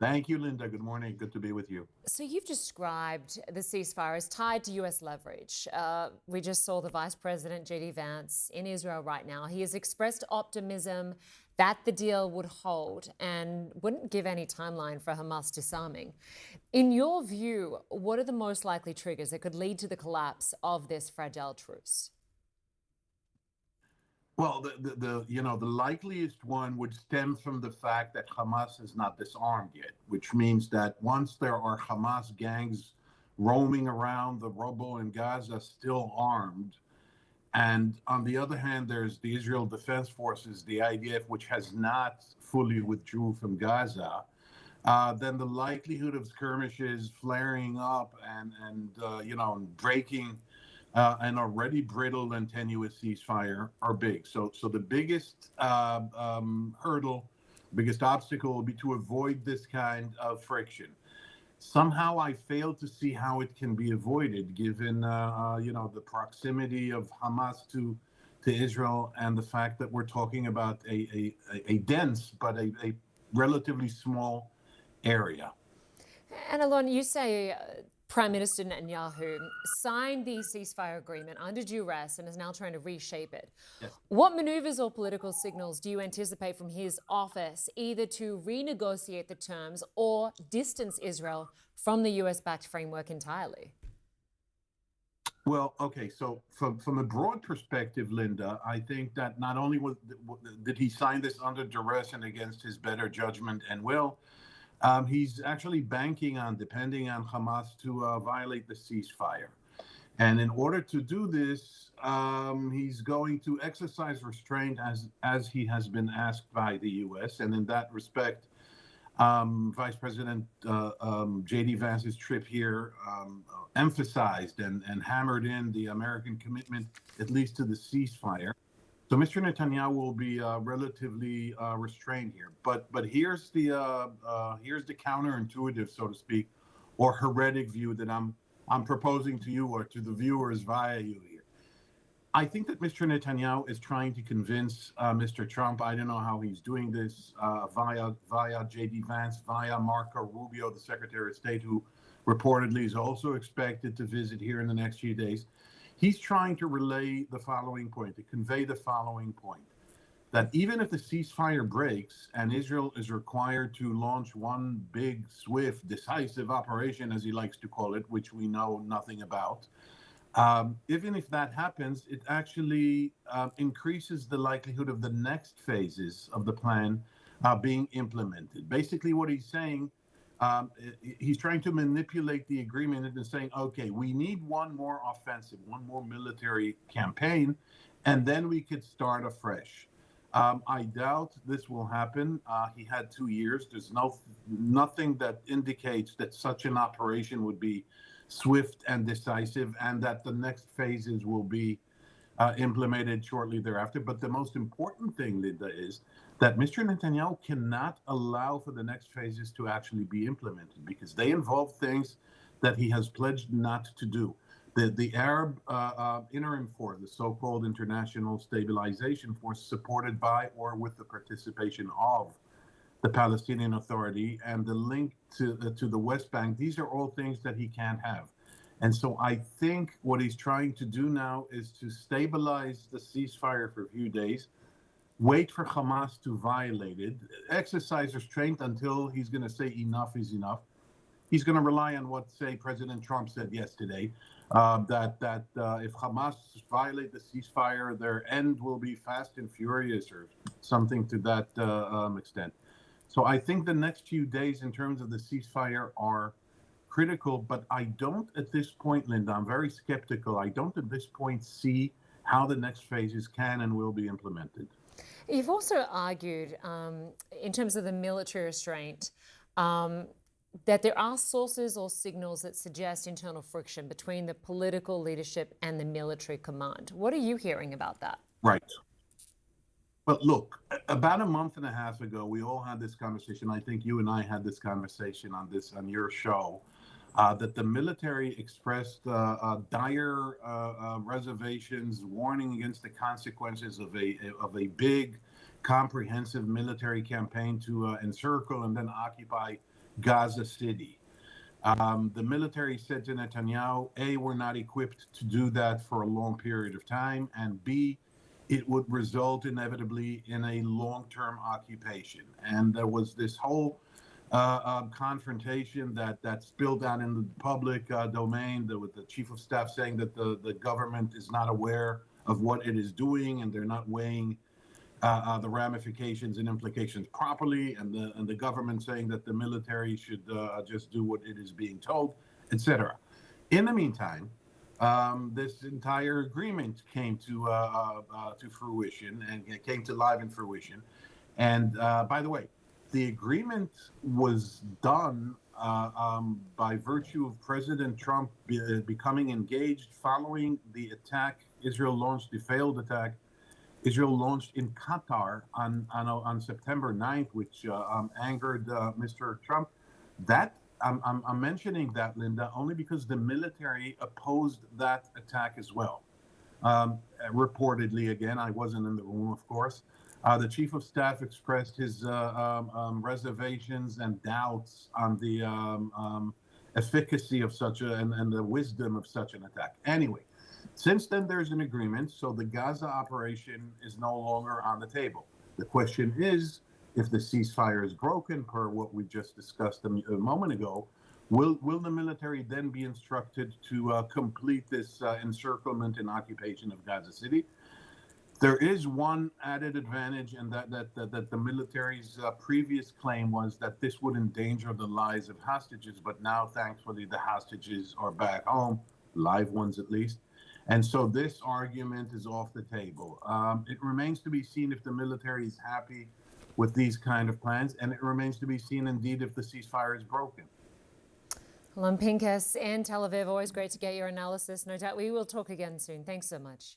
Thank you, Linda. Good morning. Good to be with you. So you've described the ceasefire as tied to U.S. leverage. We just saw the Vice President, J.D. Vance, in Israel right now. He has expressed optimism that the deal would hold and wouldn't give any timeline for Hamas disarming. In your view, what are the most likely triggers that could lead to the collapse of this fragile truce? Well, the likeliest one would stem from the fact that Hamas is not disarmed yet, which means that once there are Hamas gangs roaming around the rubble in Gaza still armed, and on the other hand, there's the Israel Defense Forces, the IDF, which has not fully withdrew from Gaza, then the likelihood of skirmishes flaring up and breaking an already brittle and tenuous ceasefire are big. So the biggest hurdle, biggest obstacle will be to avoid this kind of friction. Somehow I fail to see how it can be avoided, given the proximity of Hamas to Israel and the fact that we're talking about a dense but a relatively small area. And Alon, you say Prime Minister Netanyahu signed the ceasefire agreement under duress and is now trying to reshape it. Yes. What maneuvers or political signals do you anticipate from his office, either to renegotiate the terms or distance Israel from the US-backed framework entirely? Well, okay, so from a broad perspective, Linda, I think that not only did he sign this under duress and against his better judgment and will, he's actually banking on, depending on Hamas to violate the ceasefire. And in order to do this, he's going to exercise restraint as he has been asked by the U.S. And in that respect, Vice President J.D. Vance's trip here emphasized and hammered in the American commitment, at least to the ceasefire. So Mr. Netanyahu will be relatively restrained here, but here's the counterintuitive, so to speak, or heretic view that I'm proposing to you or to the viewers via you here. I think that Mr. Netanyahu is trying to convince Mr. Trump. I don't know how he's doing this via J.D. Vance, via Marco Rubio, the Secretary of State, who reportedly is also expected to visit here in the next few days. He's trying to relay the following point, to convey the following point, that even if the ceasefire breaks and Israel is required to launch one big, swift, decisive operation, as he likes to call it, which we know nothing about, even if that happens, it actually increases the likelihood of the next phases of the plan being implemented. Basically, what he's saying, he's trying to manipulate the agreement into saying, okay, we need one more offensive, one more military campaign, and then we could start afresh. I doubt this will happen. He had 2 years. There's nothing that indicates that such an operation would be swift and decisive and that the next phases will be implemented shortly thereafter. But the most important thing, Linda, is that Mr. Netanyahu cannot allow for the next phases to actually be implemented because they involve things that he has pledged not to do. The Arab Interim Force, the so-called International Stabilization Force, supported by or with the participation of the Palestinian Authority, and the link to the West Bank, these are all things that he can't have. And so I think what he's trying to do now is to stabilize the ceasefire for a few days, wait for Hamas to violate it, exercise restraint until he's going to say enough is enough. He's going to rely on what, say, President Trump said yesterday, that if Hamas violate the ceasefire, their end will be fast and furious or something to that extent. So I think the next few days in terms of the ceasefire are critical, but I don't at this point, Linda, I'm very skeptical. I don't at this point see how the next phases can and will be implemented. You've also argued, in terms of the military restraint, that there are sources or signals that suggest internal friction between the political leadership and the military command. What are you hearing about that? Right. Well, look, about a month and a half ago, we all had this conversation. I think you and I had this conversation on your show, that the military expressed dire reservations, warning against the consequences of a big, comprehensive military campaign to encircle and then occupy Gaza City. The military said to Netanyahu, A, we're not equipped to do that for a long period of time, and B, it would result inevitably in a long-term occupation. And there was this whole confrontation that spilled out in the public domain, with the chief of staff saying that the government is not aware of what it is doing and they're not weighing the ramifications and implications properly, and the government saying that the military should just do what it is being told, etc. In the meantime, this entire agreement came to fruition and it came to live in fruition. And by the way, the agreement was done by virtue of President Trump becoming engaged following the attack Israel launched, the failed attack Israel launched in Qatar on September 9th, which angered Mr. Trump. That I'm mentioning that, Linda, only because the military opposed that attack as well. Reportedly, again, I wasn't in the room, of course. The chief of staff expressed his reservations and doubts on the efficacy of such and the wisdom of such an attack. Anyway, since then, there's an agreement, so the Gaza operation is no longer on the table. The question is, if the ceasefire is broken, per what we just discussed a moment ago, will the military then be instructed to complete this encirclement and occupation of Gaza City? There is one added advantage, and that the military's previous claim was that this would endanger the lives of hostages, but now, thankfully, the hostages are back home, live ones at least. And so this argument is off the table. It remains to be seen if the military is happy with these kind of plans, and it remains to be seen, indeed, if the ceasefire is broken. Alon Pinkas in Tel Aviv, always great to get your analysis. No doubt we will talk again soon. Thanks so much.